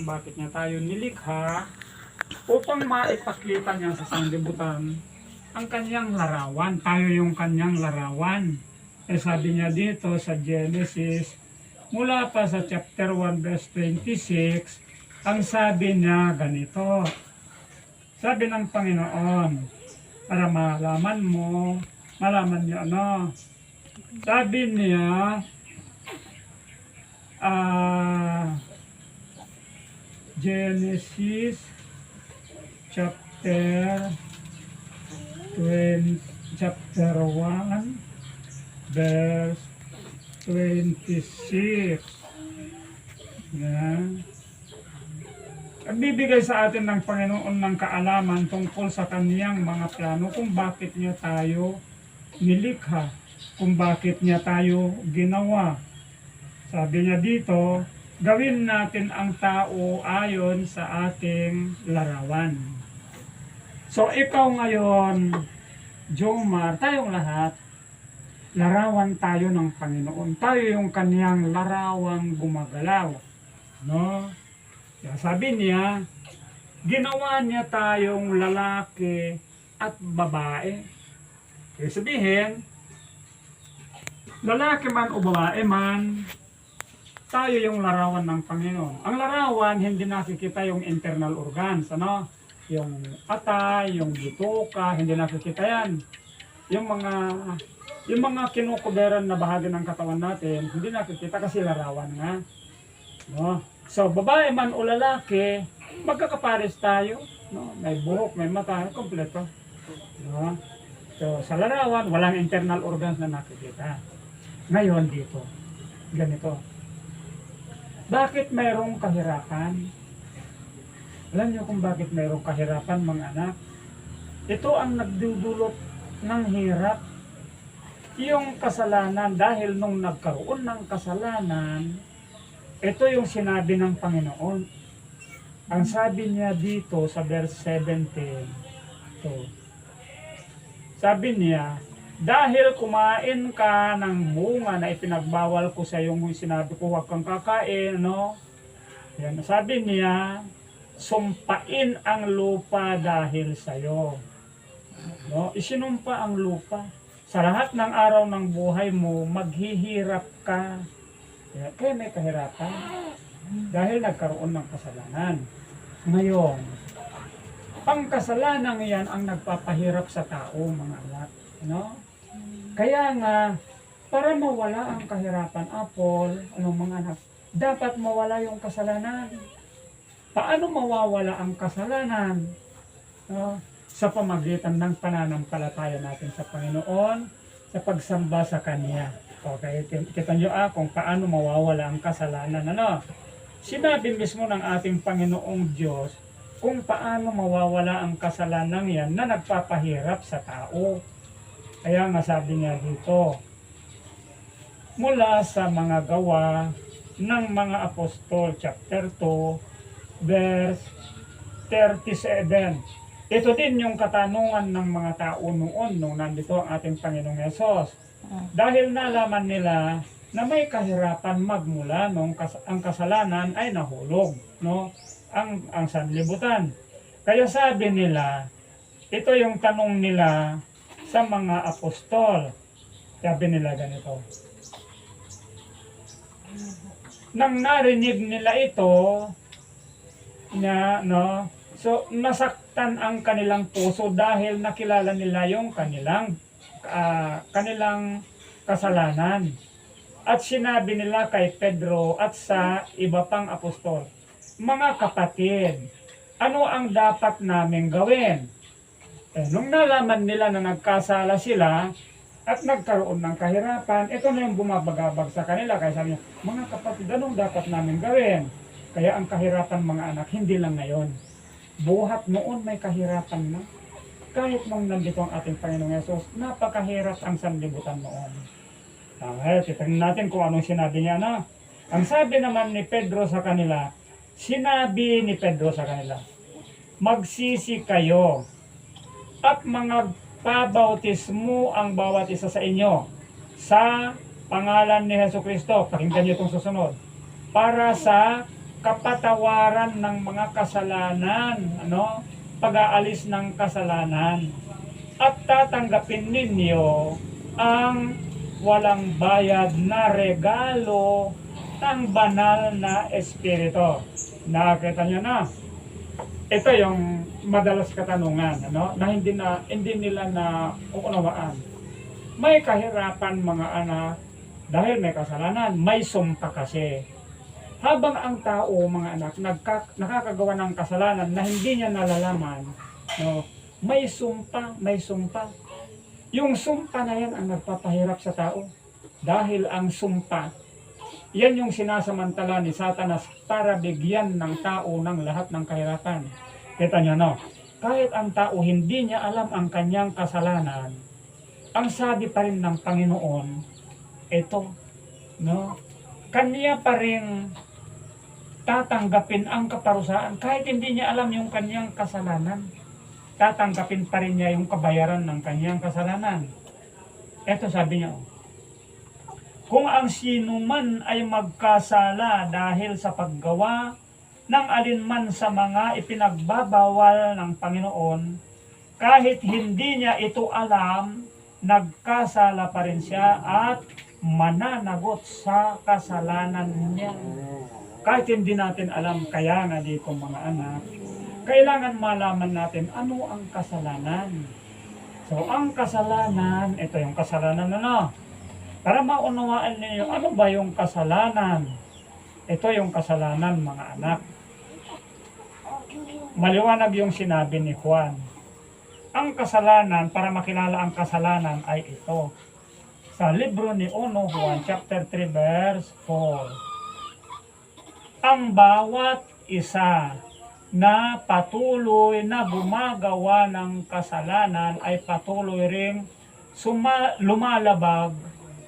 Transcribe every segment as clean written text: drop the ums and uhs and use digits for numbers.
kung bakit niya tayo nilikha upang maipakita niya sa sanglibutan ang kanyang larawan. Tayo yung kanyang larawan. Eh sabi niya dito sa Genesis, mula pa sa chapter 1 verse 26, ang sabi niya ganito. Sabi ng Panginoon, para malaman niyo ano. Sabi niya, Genesis chapter 1 verse 26. Yan. Ang bibigay sa atin ng Panginoon ng kaalaman tungkol sa kaniyang mga plano kung bakit niya tayo nilikha, kung bakit niya tayo ginawa. Sabi niya dito, gawin natin ang tao ayon sa ating larawan. So ikaw ngayon, Jomar, tayong lahat, larawan tayo ng Panginoon. Tayo yung kaniyang larawang gumagalaw. No? Kaya sabi niya, ginawa niya tayong lalaki at babae. Kaya sabihin, lalaki man o babae man, tayo yung larawan ng Panginoon. Ang larawan, hindi nakikita yung internal organs, ano? Yung atay, yung bituka, hindi nakikita yan. Yung mga kinukuberan na bahagi ng katawan natin, hindi nakikita kasi larawan nga. No? So, babae man o lalaki, magkakapares tayo. No? May buhok, may mata, kompleto. No? So, sa larawan, walang internal organs na nakikita. Ngayon dito, ganito. Bakit mayroong kahirapan? Alam niyo kung bakit mayroong kahirapan, mga anak? Ito ang nagdudulot ng hirap. Yung kasalanan, dahil nung nagkaroon ng kasalanan, ito yung sinabi ng Panginoon. Ang sabi niya dito sa verse 17, to, sabi niya, dahil kumain ka ng bunga na ipinagbawal ko sa iyong sinabi ko, huwag kang kakain, no? Yan, sabi niya, sumpain ang lupa dahil sa iyo. No? Isinumpa ang lupa. Sa lahat ng araw ng buhay mo, maghihirap ka. Kaya may kahirapan. Dahil nagkaroon ng kasalanan. Ngayon, ang kasalanan yan ang nagpapahirap sa tao, mga anak. No? Kaya nga, para mawala ang kahirapan, Apple, mga anak, dapat mawala yung kasalanan. Paano mawawala ang kasalanan? No? Sa pamagitan ng pananampalataya natin sa Panginoon, sa pagsamba sa Kanya. Okay, kita nyo kung paano mawawala ang kasalanan. Ano? Sinabi mismo ng ating Panginoong Diyos kung paano mawawala ang kasalanan yan na nagpapahirap sa tao. Kaya nga sabi niya dito, mula sa mga gawa ng mga apostol, chapter 2, verse 37. Ito din yung katanungan ng mga tao noon nung nandito ang ating Panginoong Hesus. Dahil nalaman nila na may kahirapan magmula nung ang kasalanan ay nahulog, no? Ang sanlibutan. Kaya sabi nila, ito yung tanong nila sa mga apostol. Sabi nila ganito. Nang narinig nila ito, no? So, nasaktan ang kanilang puso dahil nakilala nila yung kanilang kasalanan. At sinabi nila kay Pedro at sa iba pang apostol, mga kapatid, ano ang dapat namin gawin? Nung nalaman nila na nagkasala sila at nagkaroon ng kahirapan, ito na yung bumabagabag sa kanila. Kaya sabi niya, mga kapatid, anong dapat namin gawin? Kaya ang kahirapan, mga anak, hindi lang ngayon. Buhat noon may kahirapan na. Kahit nung nandito ang ating Panginoong Hesus, napakahirap ang sanlibutan noon. Tignan natin kung anong sinabi niya na. Ang sabi naman ni Pedro sa kanila, sinabi ni Pedro sa kanila, magsisi kayo at mga pabautismo ang bawat isa sa inyo sa pangalan ni Jesucristo. Pakinggan niyo itong susunod. Para sa kapatawaran ng mga kasalanan, ano? Pag-aalis ng kasalanan. At tatanggapin ninyo ang walang bayad na regalo ng banal na Espiritu. Nakita nyo na? Ito yung madalas katanungan, ano? Na hindi nila na uunawaan. May kahirapan mga anak dahil may kasalanan, may sumpa kasi. Habang ang tao, mga anak, nakakagawa ng kasalanan na hindi niya nalalaman, no? May sumpa, may sumpa. Yung sumpa na yan ang nagpapahirap sa tao. Dahil ang sumpa, yan yung sinasamantala ni Satanas para bigyan ng tao ng lahat ng kahirapan. Kita nyo, no? Kahit ang tao hindi niya alam ang kanyang kasalanan, ang sabi pa rin ng Panginoon, ito, no? Kanya pa rin tatanggapin ang kaparusahan kahit hindi niya alam yung kanyang kasalanan. Tatanggapin pa rin niya yung kabayaran ng kanyang kasalanan. Ito sabi niya, kung ang sino man ay magkasala dahil sa paggawa ng alinman sa mga ipinagbabawal ng Panginoon, kahit hindi niya ito alam, nagkasala pa rin siya at mananagot sa kasalanan niya. Kahit hindi natin alam, kaya nga dito mga anak, kailangan malaman natin ano ang kasalanan. So, ang kasalanan, ito yung kasalanan na. Para maunawaan ninyo, ano ba yung kasalanan? Ito yung kasalanan, mga anak. Maliwanag yung sinabi ni Juan. Ang kasalanan, para makilala ang kasalanan ay ito. Sa libro ni 1 Juan, chapter 3, verse 4. Ang bawat isa na patuloy na gumagawa ng kasalanan ay patuloy ring lumalabag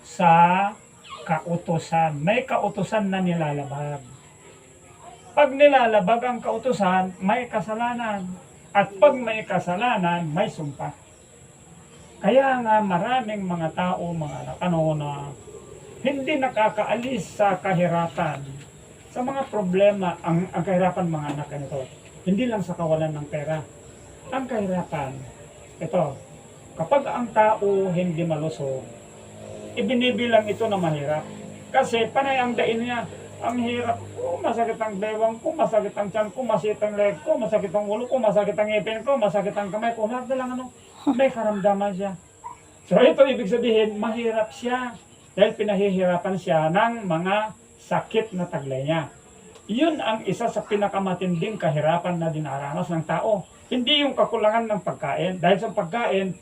sa kautusan. May kautusan na nilalabag. Pag nilalabag ang kautusan, may kasalanan. At pag may kasalanan, may sumpa. Kaya nga maraming mga tao, mga anak, na hindi nakakaalis sa kahirapan, sa mga problema, ang kahirapan mga anak ganito. Hindi lang sa kawalan ng pera. Ang kahirapan, ito, kapag ang tao hindi malusog, ibinibilang ito na mahirap. Kasi panay ang dain niya. Ang hirap ko, masakit ang bewang ko, masakit ang tiyan ko, masakit ang leg ko, masakit ang ulo ko, masakit ang ngipin ko, masakit ang kamay ko. Lahat na lang may karamdaman siya. So ito ibig sabihin, mahirap siya. Dahil pinahihirapan siya ng mga sakit na taglay niya. Yun ang isa sa pinakamatinding kahirapan na dinaranas ng tao. Hindi yung kakulangan ng pagkain. Dahil sa pagkain,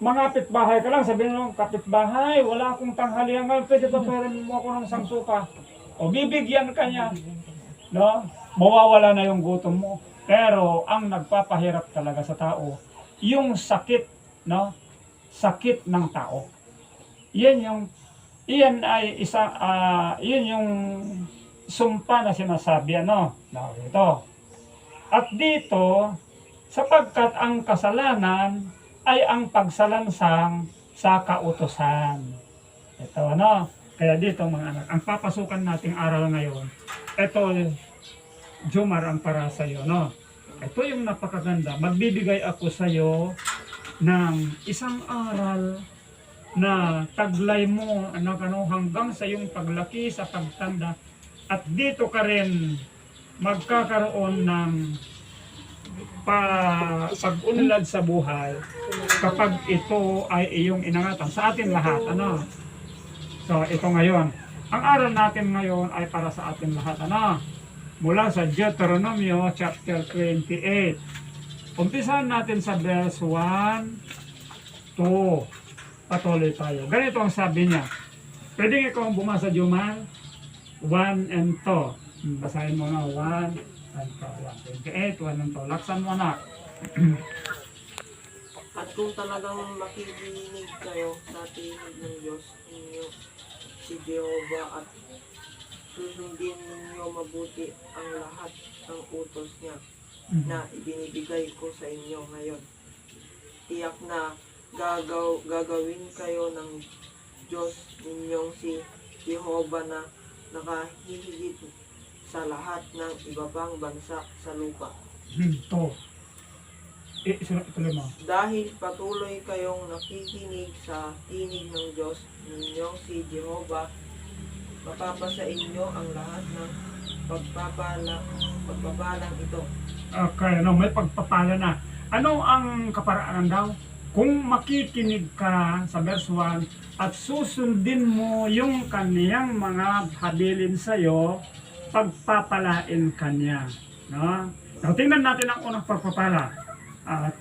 mga kapitbahay ka lang, sabihin mo, kapitbahay, wala akong tanghalian ngayon, pwede pa pwede mo ako ng sangsuka. O bibigyan ka niya, no? Mawawala na yung gutom mo. Pero ang nagpapahirap talaga sa tao, yung sakit, no? Sakit ng tao. Iyan ay yun yung sumpa na sinasabi, ano? Ito. At dito, sapagkat ang kasalanan ay ang pagsalansang sa kautusan. Ito, ano? Kaya dito mga anak, ang papasukan nating aral ngayon, ito, Jomar, ang para sa iyo, no? Ito yung napakaganda. Magbibigay ako sa iyo ng isang aral na taglay mo hanggang sa iyong paglaki, sa pagtanda. At dito ka rin magkakaroon ng pag-unlad sa buhay kapag ito ay iyong inangatan sa atin lahat, ano? So, ito ngayon. Ang aral natin ngayon ay para sa atin lahat. Ano? Mula sa Deuteronomio chapter 28. Umpisahan natin sa verse 1, 2. Patuloy tayo. Ganito ang sabi niya. Pwede ikaw bumasa, Jumal? 1 and 2. Basahin mo na 1 and 2. 28, 1 and 2. Laksan mo na. At kung talagang makikinig kayo sa tinig ng Diyos ninyo, si Jehovah, at susundin ninyo mabuti ang lahat ng utos niya na ibinibigay ko sa inyo ngayon. Tiyak na gagawin kayo ng Diyos ninyong si Jehovah na nakahihigit sa lahat ng ibabang bansa sa lupa. To. Ituloy mo. Dahil patuloy kayong nakikinig sa tinig ng Diyos ninyong si Jehovah, mapapasa inyo ang lahat ng pagpapalang ito. Okay, may pagpapala na. Ano ang kaparaanan daw? Kung makikinig ka sa verse 1 at susundin mo yung kaniyang mga habilin sa'yo, pagpapalain kanya. No? Now, tingnan natin ang unang pagpapala. 3.